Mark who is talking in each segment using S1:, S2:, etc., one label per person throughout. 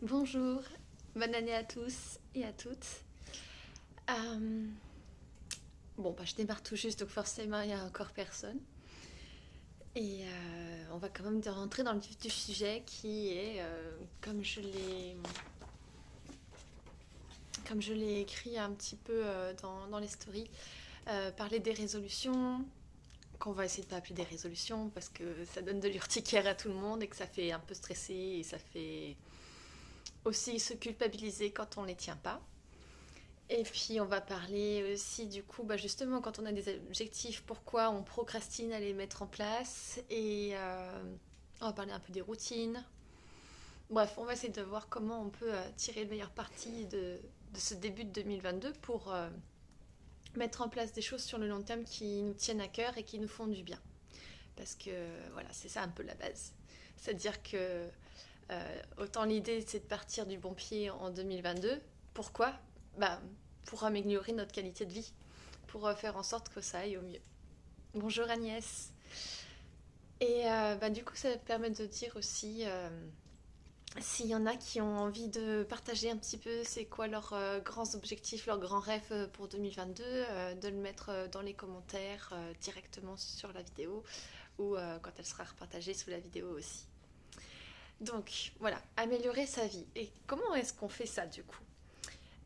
S1: Bonjour, bonne année à tous et à toutes. Euh, je démarre tout juste, donc forcément, il n'y a encore personne. Et on va quand même rentrer dans le vif du sujet qui est, comme je l'ai écrit un petit peu dans les stories, parler des résolutions, qu'on va essayer de pas appeler des résolutions parce que ça donne de l'urticaire à tout le monde et que ça fait un peu stresser et ça fait aussi se culpabiliser quand on ne les tient pas. Et puis on va parler aussi du coup, justement quand on a des objectifs, pourquoi on procrastine à les mettre en place. Et on va parler un peu des routines. Bref, on va essayer de voir comment on peut tirer le meilleur parti de ce début de 2022 pour mettre en place des choses sur le long terme qui nous tiennent à cœur et qui nous font du bien. Parce que voilà, c'est ça un peu la base. C'est-à-dire que autant l'idée c'est de partir du bon pied en 2022. Pourquoi bah, Pour améliorer notre qualité de vie, pour faire en sorte que ça aille au mieux. Bonjour Agnès. Et du coup, ça permet de dire aussi s'il y en a qui ont envie de partager un petit peu c'est quoi leurs grands objectifs, leurs grands rêves pour 2022, de le mettre dans les commentaires directement sur la vidéo ou quand elle sera repartagée sous la vidéo aussi. Donc voilà, améliorer sa vie. Et comment est-ce qu'on fait ça du coup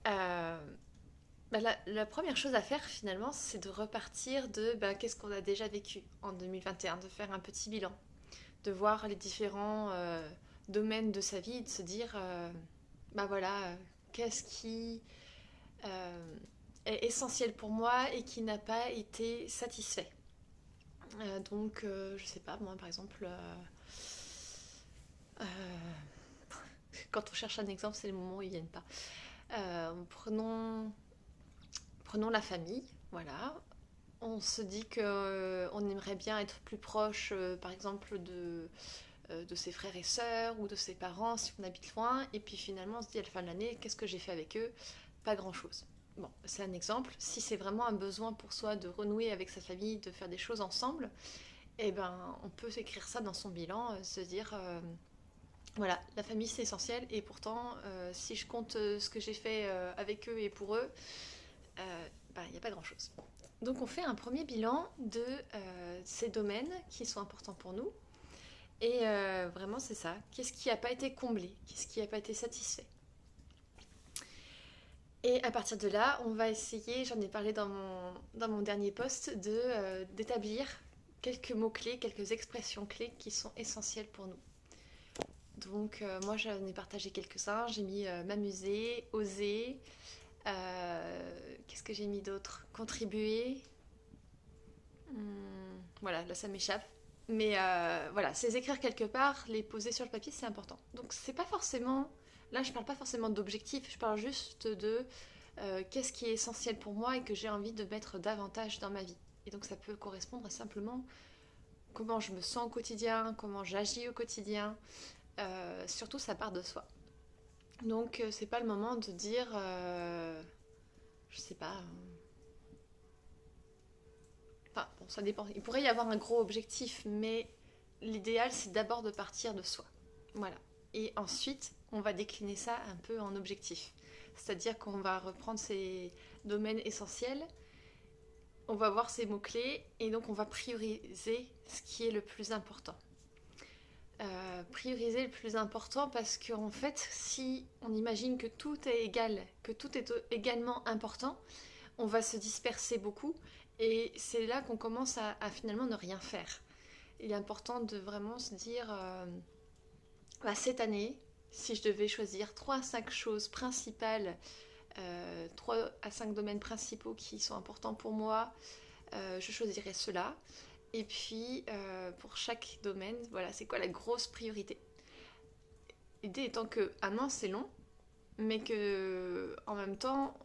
S1: euh, la première chose à faire finalement, c'est de repartir de qu'est-ce qu'on a déjà vécu en 2021, de faire un petit bilan, de voir les différents domaines de sa vie, de se dire, qu'est-ce qui est essentiel pour moi et qui n'a pas été satisfait. Je sais pas, moi par exemple, euh, quand on cherche un exemple, c'est le moment où ils viennent pas. Prenons la famille, voilà. On se dit qu'on aimerait bien être plus proche, par exemple, de ses frères et sœurs ou de ses parents si on habite loin. Et puis finalement, on se dit à la fin de l'année, qu'est-ce que j'ai fait avec eux? Pas grand-chose. Bon, c'est un exemple. Si c'est vraiment un besoin pour soi de renouer avec sa famille, de faire des choses ensemble, eh ben, on peut écrire ça dans son bilan, se dire, voilà, la famille c'est essentiel. Et pourtant, si je compte ce que j'ai fait avec eux et pour eux, il n'y a pas grand-chose. Donc on fait un premier bilan de ces domaines qui sont importants pour nous. Et vraiment c'est ça. Qu'est-ce qui n'a pas été comblé? Qu'est-ce qui n'a pas été satisfait? Et à partir de là, on va essayer, j'en ai parlé dans mon dernier post, d'établir quelques mots-clés, quelques expressions clés qui sont essentielles pour nous. Donc moi j'en ai partagé quelques-uns. J'ai mis m'amuser, oser. Qu'est-ce que j'ai mis d'autre? Contribuer. Voilà, là ça m'échappe. Mais voilà, c'est les écrire quelque part, les poser sur le papier, c'est important. Donc c'est pas forcément, là je parle pas forcément d'objectifs, je parle juste de qu'est-ce qui est essentiel pour moi et que j'ai envie de mettre davantage dans ma vie. Et donc ça peut correspondre à simplement comment je me sens au quotidien, comment j'agis au quotidien. Surtout ça part de soi. Donc c'est pas le moment de dire, je sais pas, enfin, bon, ça dépend. Il pourrait y avoir un gros objectif, mais l'idéal, c'est d'abord de partir de soi. Voilà. Et ensuite, on va décliner ça un peu en objectif. C'est-à-dire qu'on va reprendre ces domaines essentiels, on va voir ces mots-clés, et donc on va prioriser ce qui est le plus important. Prioriser le plus important parce qu'en fait, si on imagine que tout est égal, que tout est également important, on va se disperser beaucoup et c'est là qu'on commence à finalement ne rien faire. Il est important de vraiment se dire, cette année, si je devais choisir 3 à 5 choses principales, 3 à 5 domaines principaux qui sont importants pour moi, je choisirais cela. Et puis, pour chaque domaine, voilà, c'est quoi la grosse priorité? L'idée étant que, non, c'est long, mais que en même temps,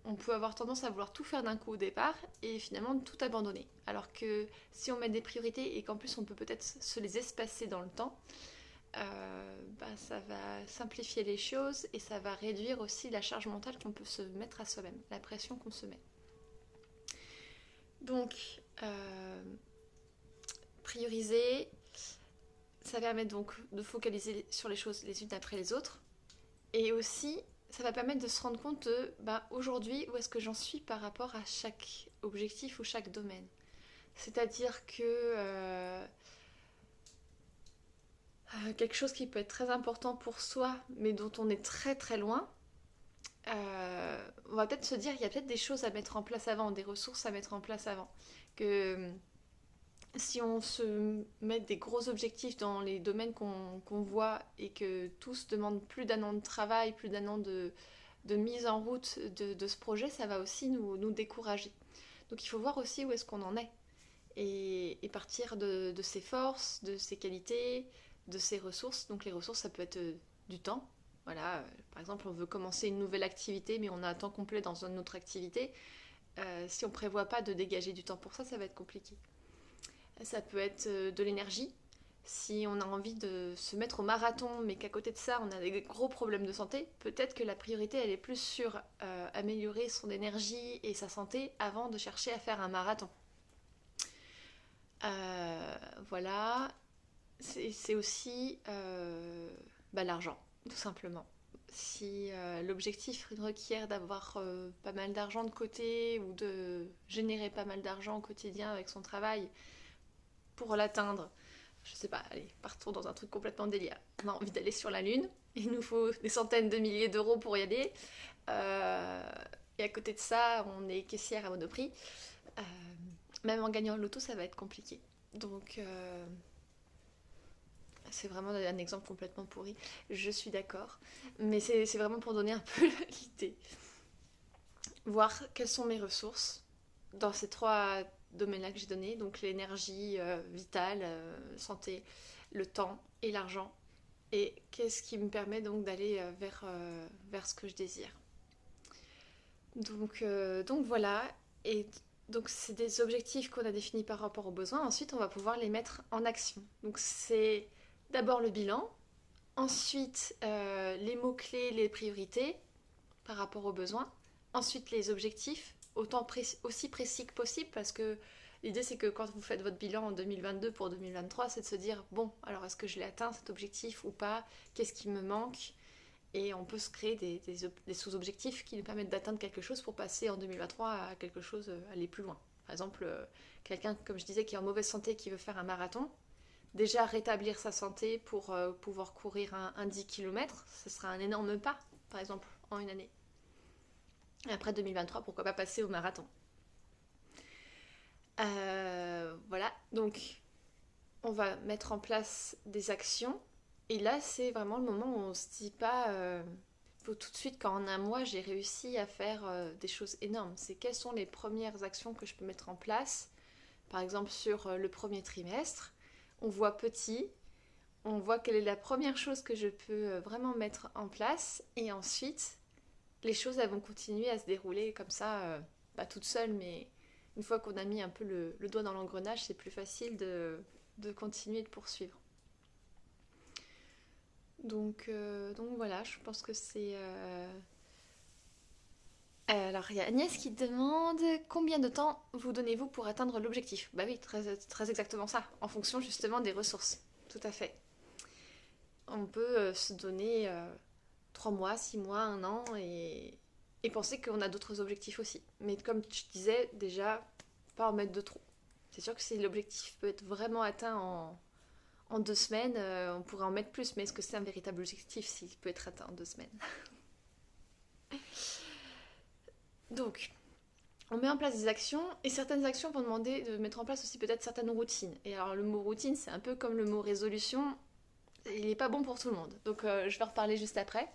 S1: on peut avoir tendance à vouloir tout faire d'un coup au départ et finalement tout abandonner. Alors que si on met des priorités et qu'en plus on peut peut-être se les espacer dans le temps, ça va simplifier les choses et ça va réduire aussi la charge mentale qu'on peut se mettre à soi-même, la pression qu'on se met. Donc, prioriser, ça permet donc de focaliser sur les choses les unes après les autres Et aussi, ça va permettre de se rendre compte de bah, aujourd'hui où est-ce que j'en suis par rapport à chaque objectif ou chaque domaine. C'est-à-dire que quelque chose qui peut être très important pour soi, mais dont on est très très loin, on va peut-être se dire il y a peut-être des choses à mettre en place avant, des ressources à mettre en place avant. Que si on se met des gros objectifs dans les domaines qu'on voit et que tous demandent plus d'un an de travail, plus d'un an de mise en route de ce projet, ça va aussi nous décourager. Donc il faut voir aussi où est-ce qu'on en est et partir de ses forces, de ses qualités, de ses ressources. Donc les ressources, ça peut être du temps. Voilà, par exemple, on veut commencer une nouvelle activité, mais on a un temps complet dans une autre activité. Si on ne prévoit pas de dégager du temps pour ça, ça va être compliqué. Ça peut être de l'énergie. Si on a envie de se mettre au marathon, mais qu'à côté de ça, on a des gros problèmes de santé, peut-être que la priorité, elle est plus sur améliorer son énergie et sa santé avant de chercher à faire un marathon. Voilà. C'est aussi l'argent, tout simplement. Si l'objectif requiert d'avoir pas mal d'argent de côté ou de générer pas mal d'argent au quotidien avec son travail pour l'atteindre, je sais pas, allez, partons dans un truc complètement délire. On a envie d'aller sur la Lune, il nous faut des centaines de milliers d'euros pour y aller. Et à côté de ça, on est caissière à Monoprix. Euh, Même en gagnant le loto, ça va être compliqué. Donc, c'est vraiment un exemple complètement pourri, je suis d'accord. Mais c'est vraiment pour donner un peu l'idée. Voir quelles sont mes ressources dans ces trois domaines-là que j'ai donnés, donc l'énergie vitale, santé, le temps et l'argent. Et qu'est-ce qui me permet donc d'aller vers ce que je désire. Donc voilà, et donc c'est des objectifs qu'on a définis par rapport aux besoins. Ensuite, on va pouvoir les mettre en action. Donc c'est d'abord le bilan, ensuite les mots-clés, les priorités par rapport aux besoins, ensuite les objectifs, aussi précis que possible, parce que l'idée c'est que quand vous faites votre bilan en 2022 pour 2023, c'est de se dire, bon, alors est-ce que je l'ai atteint cet objectif ou pas, qu'est-ce qui me manque, et on peut se créer des sous-objectifs qui nous permettent d'atteindre quelque chose pour passer en 2023 à quelque chose, aller plus loin. Par exemple, quelqu'un, comme je disais, qui est en mauvaise santé, qui veut faire un marathon, déjà rétablir sa santé pour pouvoir courir un 10 km, ce sera un énorme pas, par exemple, en une année. Et après 2023, pourquoi pas passer au marathon. Voilà, donc on va mettre en place des actions. Et là, c'est vraiment le moment où on se dit pas, faut tout de suite, quand en un mois, j'ai réussi à faire des choses énormes. C'est quelles sont les premières actions que je peux mettre en place. Par exemple, sur le premier trimestre, on voit petit, on voit quelle est la première chose que je peux vraiment mettre en place. Et ensuite, les choses, elles vont continuer à se dérouler comme ça, pas toutes seules, mais une fois qu'on a mis un peu le doigt dans l'engrenage, c'est plus facile de continuer de poursuivre. Donc voilà, je pense que c'est... Alors, il y a Agnès qui demande combien de temps vous donnez-vous pour atteindre l'objectif. Bah oui, très exactement ça, en fonction justement des ressources. Tout à fait. On peut se donner 3 mois, 6 mois, un an et penser qu'on a d'autres objectifs aussi. Mais comme je disais, déjà, pas en mettre de trop. C'est sûr que si l'objectif peut être vraiment atteint en 2 semaines, on pourrait en mettre plus, mais est-ce que c'est un véritable objectif s'il peut être atteint en 2 semaines? Donc, on met en place des actions et certaines actions vont demander de mettre en place aussi peut-être certaines routines. Et alors le mot routine, c'est un peu comme le mot résolution, il n'est pas bon pour tout le monde. Donc je vais en reparler juste après.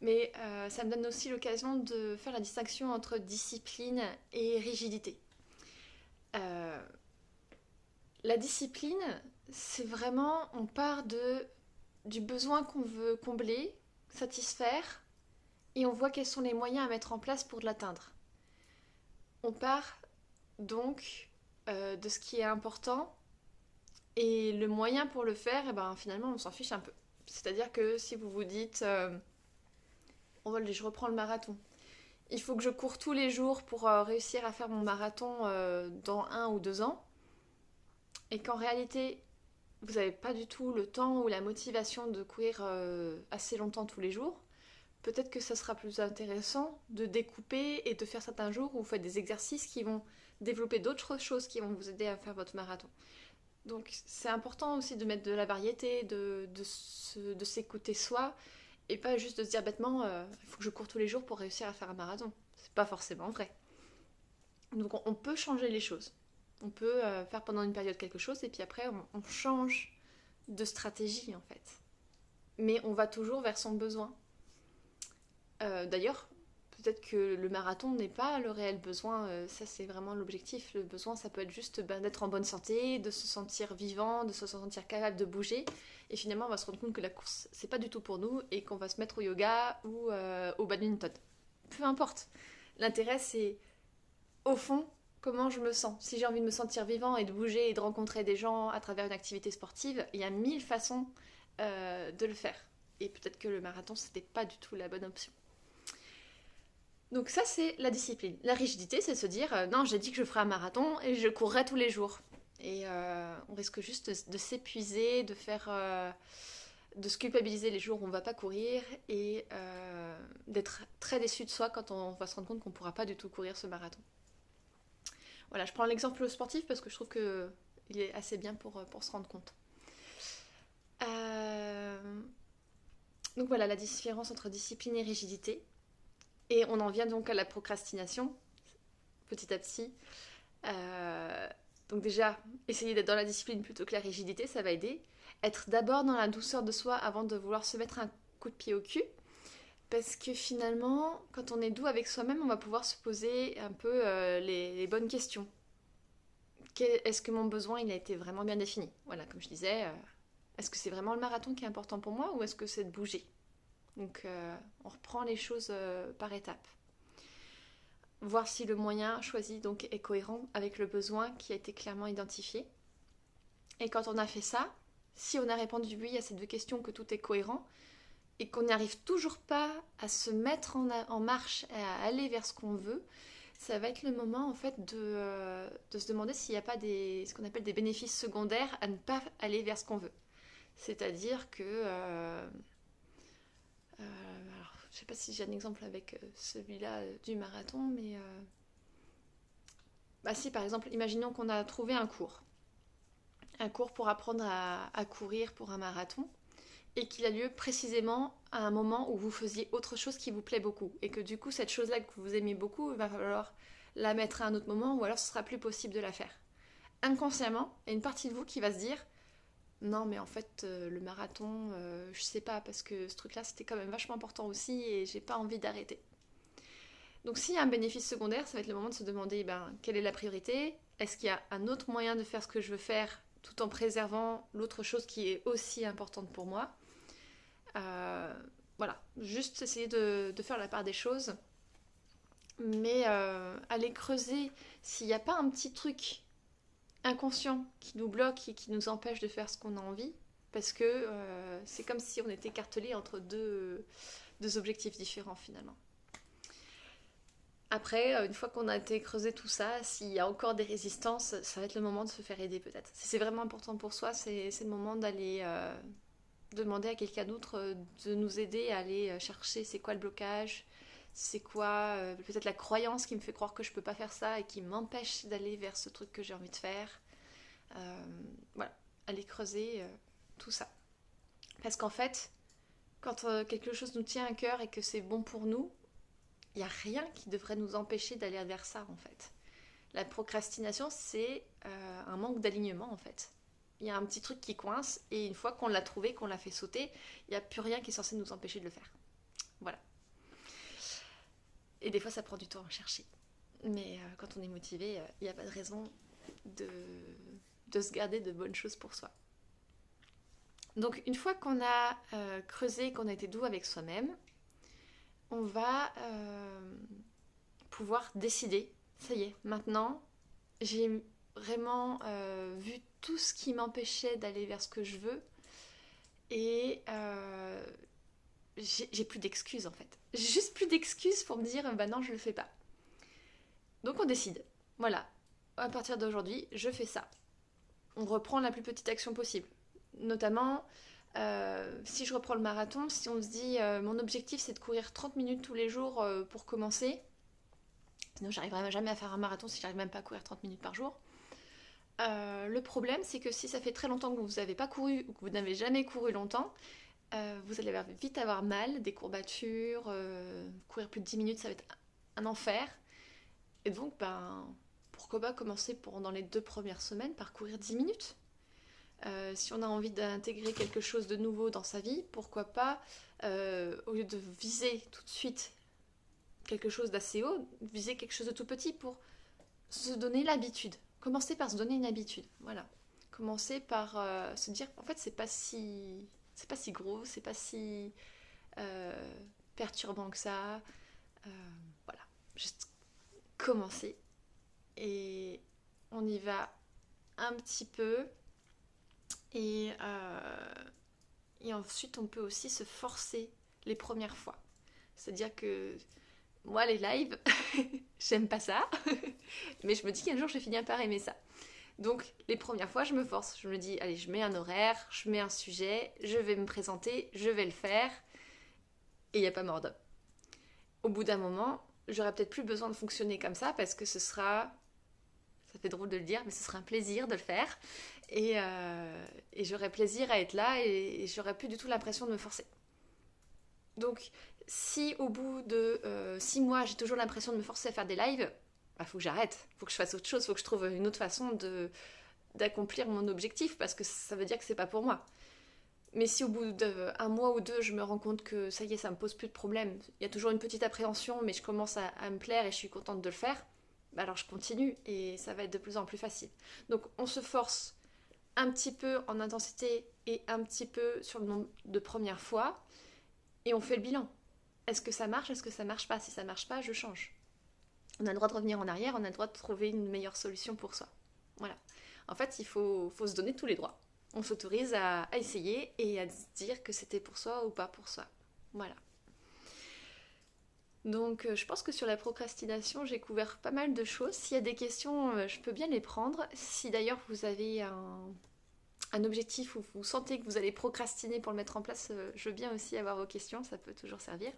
S1: Mais ça me donne aussi l'occasion de faire la distinction entre discipline et rigidité. Euh, la discipline, c'est vraiment, on part du besoin qu'on veut combler, satisfaire, et on voit quels sont les moyens à mettre en place pour l'atteindre. On part donc de ce qui est important, et le moyen pour le faire, eh ben, finalement, on s'en fiche un peu. C'est-à-dire que si vous vous dites, je reprends le marathon, il faut que je cours tous les jours pour réussir à faire mon marathon dans 1 ou 2 ans, et qu'en réalité, vous n'avez pas du tout le temps ou la motivation de courir assez longtemps tous les jours, peut-être que ça sera plus intéressant de découper et de faire certains jours où vous faites des exercices qui vont développer d'autres choses qui vont vous aider à faire votre marathon. Donc c'est important aussi de mettre de la variété, de s'écouter soi, et pas juste de se dire bêtement, il faut que je cours tous les jours pour réussir à faire un marathon. C'est pas forcément vrai. Donc on peut changer les choses. On peut faire pendant une période quelque chose, et puis après on change de stratégie en fait. Mais on va toujours vers son besoin. D'ailleurs, peut-être que le marathon n'est pas le réel besoin, ça c'est vraiment l'objectif. Le besoin, ça peut être juste d'être en bonne santé, de se sentir vivant, de se sentir capable de bouger. Et finalement, on va se rendre compte que la course, c'est pas du tout pour nous et qu'on va se mettre au yoga ou au badminton. Peu importe. L'intérêt, c'est au fond comment je me sens. Si j'ai envie de me sentir vivant et de bouger et de rencontrer des gens à travers une activité sportive, il y a 1000 façons de le faire. Et peut-être que le marathon, c'était pas du tout la bonne option. Donc ça, c'est la discipline. La rigidité, c'est se dire non, j'ai dit que je ferai un marathon et je courrai tous les jours. Et on risque juste de s'épuiser, de se culpabiliser les jours où on ne va pas courir et d'être très déçu de soi quand on va se rendre compte qu'on ne pourra pas du tout courir ce marathon. Voilà, je prends l'exemple sportif parce que je trouve qu'il est assez bien pour se rendre compte. Donc voilà, la différence entre discipline et rigidité. Et on en vient donc à la procrastination, petit à petit. Donc déjà, essayer d'être dans la discipline plutôt que la rigidité, ça va aider. Être d'abord dans la douceur de soi avant de vouloir se mettre un coup de pied au cul. Parce que finalement, quand on est doux avec soi-même, on va pouvoir se poser un peu les bonnes questions. Est-ce que mon besoin, il a été vraiment bien défini? Voilà, comme je disais, est-ce que c'est vraiment le marathon qui est important pour moi ou est-ce que c'est de bouger? Donc on reprend les choses par étapes. Voir si le moyen choisi donc est cohérent avec le besoin qui a été clairement identifié. Et quand on a fait ça, si on a répondu oui à ces deux questions, que tout est cohérent, et qu'on n'arrive toujours pas à se mettre en marche et à aller vers ce qu'on veut, ça va être le moment en fait de se demander s'il n'y a pas ce qu'on appelle des bénéfices secondaires à ne pas aller vers ce qu'on veut. C'est-à-dire que... alors, je ne sais pas si j'ai un exemple avec celui-là du marathon, mais... Bah si, par exemple, imaginons qu'on a trouvé un cours pour apprendre à courir pour un marathon, et qu'il a lieu précisément à un moment où vous faisiez autre chose qui vous plaît beaucoup, et que du coup, cette chose-là que vous aimez beaucoup, il va falloir la mettre à un autre moment, ou alors ce sera plus possible de la faire. Inconsciemment, il y a une partie de vous qui va se dire non, mais en fait, le marathon, je sais pas, parce que ce truc-là, c'était quand même vachement important aussi et j'ai pas envie d'arrêter. Donc, s'il y a un bénéfice secondaire, ça va être le moment de se demander quelle est la priorité? Est-ce qu'il y a un autre moyen de faire ce que je veux faire tout en préservant l'autre chose qui est aussi importante pour moi? Voilà, juste essayer de faire la part des choses, mais aller creuser s'il n'y a pas un petit truc inconscient qui nous bloque et qui nous empêche de faire ce qu'on a envie, parce que c'est comme si on était écartelé entre deux objectifs différents finalement. Après, une fois qu'on a été creusé tout ça, s'il y a encore des résistances, ça va être le moment de se faire aider peut-être. Si c'est vraiment important pour soi, c'est le moment d'aller demander à quelqu'un d'autre de nous aider à aller chercher c'est quoi le blocage, c'est quoi peut-être la croyance qui me fait croire que je peux pas faire ça et qui m'empêche d'aller vers ce truc que j'ai envie de faire. Voilà, aller creuser tout ça. Parce qu'en fait, quand quelque chose nous tient à cœur et que c'est bon pour nous, il n'y a rien qui devrait nous empêcher d'aller vers ça en fait. La procrastination, c'est un manque d'alignement en fait. Il y a un petit truc qui coince et une fois qu'on l'a trouvé, qu'on l'a fait sauter, il n'y a plus rien qui est censé nous empêcher de le faire. Voilà. Et des fois, ça prend du temps à chercher. Mais quand on est motivé, il n'y a pas de raison de se garder de bonnes choses pour soi. Donc une fois qu'on a creusé, qu'on a été doux avec soi-même, on va pouvoir décider. Ça y est, maintenant, j'ai vraiment vu tout ce qui m'empêchait d'aller vers ce que je veux et j'ai plus d'excuses en fait. J'ai juste plus d'excuses pour me dire bah non, je le fais pas. Donc on décide. Voilà, à partir d'aujourd'hui, je fais ça. On reprend la plus petite action possible. Notamment, Si je reprends le marathon, si on se dit mon objectif c'est de courir 30 minutes tous les jours pour commencer, sinon j'arriverai jamais à faire un marathon si j'arrive même pas à courir 30 minutes par jour. Le problème c'est que si ça fait très longtemps que vous n'avez pas couru ou que vous n'avez jamais couru longtemps, vous allez vite avoir mal, des courbatures, courir plus de 10 minutes ça va être un enfer. Et donc pourquoi pas commencer dans les 2 premières semaines par courir 10 minutes. Si on a envie d'intégrer quelque chose de nouveau dans sa vie, pourquoi pas, au lieu de viser tout de suite quelque chose d'assez haut, viser quelque chose de tout petit pour se donner l'habitude. Commencer par se donner une habitude, voilà. Commencer par se dire, en fait, c'est pas si gros, c'est pas si perturbant que ça. Voilà, juste commencer et on y va un petit peu. Et ensuite, on peut aussi se forcer les premières fois. C'est-à-dire que moi, les lives, j'aime pas ça. Mais je me dis qu'un jour, je vais finir par aimer ça. Donc, les premières fois, je me force. Je me dis, allez, je mets un horaire, je mets un sujet, je vais me présenter, je vais le faire. Et il n'y a pas mort d'homme. Au bout d'un moment, j'aurai peut-être plus besoin de fonctionner comme ça parce que ce sera... Ça fait drôle de le dire, mais ce sera un plaisir de le faire. Et j'aurais plaisir à être là et j'aurais plus du tout l'impression de me forcer. Donc, si au bout de 6 mois, j'ai toujours l'impression de me forcer à faire des lives, faut que j'arrête, faut que je fasse autre chose, faut que je trouve une autre façon d'accomplir mon objectif parce que ça veut dire que c'est pas pour moi. Mais si au bout d'un mois ou 2, je me rends compte que ça y est, ça me pose plus de problème, il y a toujours une petite appréhension, mais je commence à me plaire et je suis contente de le faire, alors je continue et ça va être de plus en plus facile. Donc, on se force un petit peu en intensité et un petit peu sur le nombre de premières fois et on fait le bilan. Est-ce que ça marche? Est-ce que ça marche pas? Si ça marche pas, je change. On a le droit de revenir en arrière, on a le droit de trouver une meilleure solution pour soi. Voilà. En fait, il faut se donner tous les droits. On s'autorise à essayer et à se dire que c'était pour soi ou pas pour soi. Voilà. Donc je pense que sur la procrastination, j'ai couvert pas mal de choses. S'il y a des questions, je peux bien les prendre. Si d'ailleurs vous avez un objectif où vous sentez que vous allez procrastiner pour le mettre en place, je veux bien aussi avoir vos questions, ça peut toujours servir.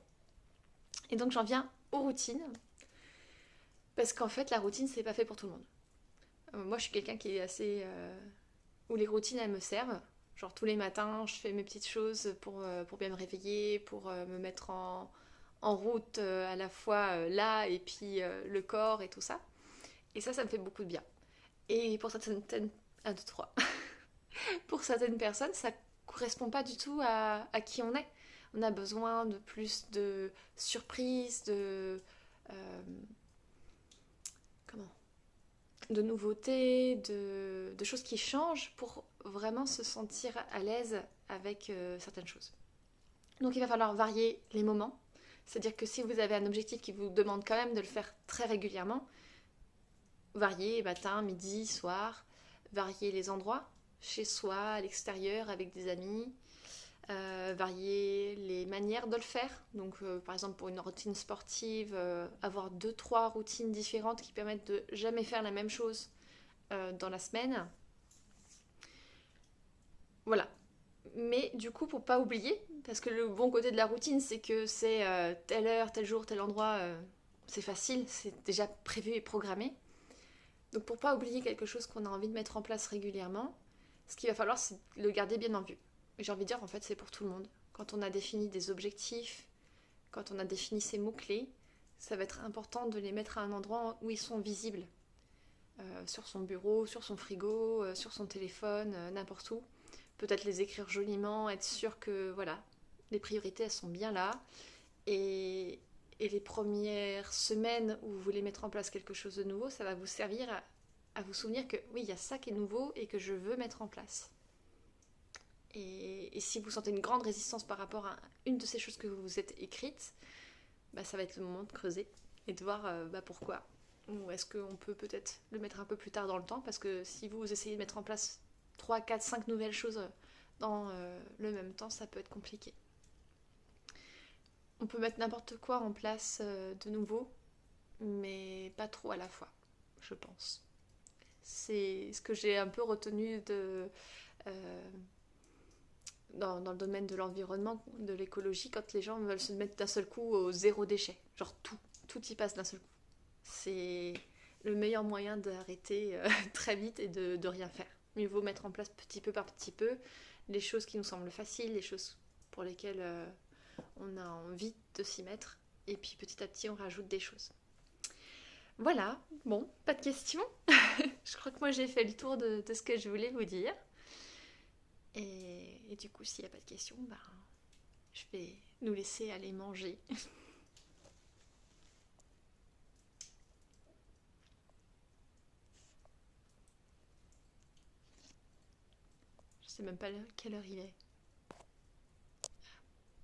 S1: Et donc j'en viens aux routines, parce qu'en fait la routine c'est pas fait pour tout le monde. Moi je suis quelqu'un qui est assez... où les routines elles me servent. Genre tous les matins je fais mes petites choses pour bien me réveiller, pour me mettre en route à la fois là et puis le corps et tout ça. Et ça me fait beaucoup de bien. Et pour certaines... 1, 2, 3. Pour certaines personnes, ça correspond pas du tout à qui on est. On a besoin de plus de surprises, comment de nouveautés, de choses qui changent pour vraiment se sentir à l'aise avec certaines choses. Donc il va falloir varier les moments. C'est-à-dire que si vous avez un objectif qui vous demande quand même de le faire très régulièrement, varier matin, midi, soir, varier les endroits, chez soi, à l'extérieur, avec des amis, varier les manières de le faire. Donc par exemple pour une routine sportive, avoir 2-3 routines différentes qui permettent de jamais faire la même chose dans la semaine. Voilà. Mais du coup, pour pas oublier, parce que le bon côté de la routine, c'est que c'est telle heure, tel jour, tel endroit, c'est facile, c'est déjà prévu et programmé. Donc pour pas oublier quelque chose qu'on a envie de mettre en place régulièrement, ce qu'il va falloir, c'est le garder bien en vue. Et j'ai envie de dire, en fait, c'est pour tout le monde. Quand on a défini des objectifs, quand on a défini ses mots-clés, ça va être important de les mettre à un endroit où ils sont visibles. Sur son bureau, sur son frigo, sur son téléphone, n'importe où. Peut-être les écrire joliment, être sûr que voilà, les priorités elles sont bien là. Et les premières semaines où vous voulez mettre en place quelque chose de nouveau, ça va vous servir à vous souvenir que oui, il y a ça qui est nouveau et que je veux mettre en place. Et si vous sentez une grande résistance par rapport à une de ces choses que vous vous êtes écrites, ça va être le moment de creuser et de voir pourquoi. Ou est-ce qu'on peut peut-être le mettre un peu plus tard dans le temps, parce que si vous essayez de mettre en place 3, 4, 5 nouvelles choses dans le même temps, ça peut être compliqué. On peut mettre n'importe quoi en place de nouveau, mais pas trop à la fois, je pense. C'est ce que j'ai un peu retenu dans le domaine de l'environnement, de l'écologie, quand les gens veulent se mettre d'un seul coup au zéro déchet. Genre tout y passe d'un seul coup. C'est le meilleur moyen d'arrêter très vite et de rien faire. Mieux vaut mettre en place petit peu par petit peu les choses qui nous semblent faciles, les choses pour lesquelles on a envie de s'y mettre. Et puis petit à petit, on rajoute des choses. Voilà, bon, pas de questions. Je crois que moi j'ai fait le tour de ce que je voulais vous dire. Et du coup, s'il n'y a pas de questions, ben, je vais nous laisser aller manger. Je sais même pas quelle heure il est.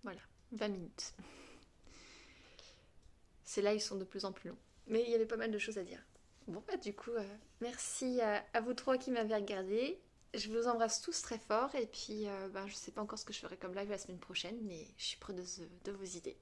S1: Voilà, 20 minutes. Ces lives sont de plus en plus longs. Mais il y avait pas mal de choses à dire. Bon, bah du coup, merci à vous trois qui m'avez regardé. Je vous embrasse tous très fort. Et puis, je sais pas encore ce que je ferai comme live la semaine prochaine, mais je suis preneuse de vos idées.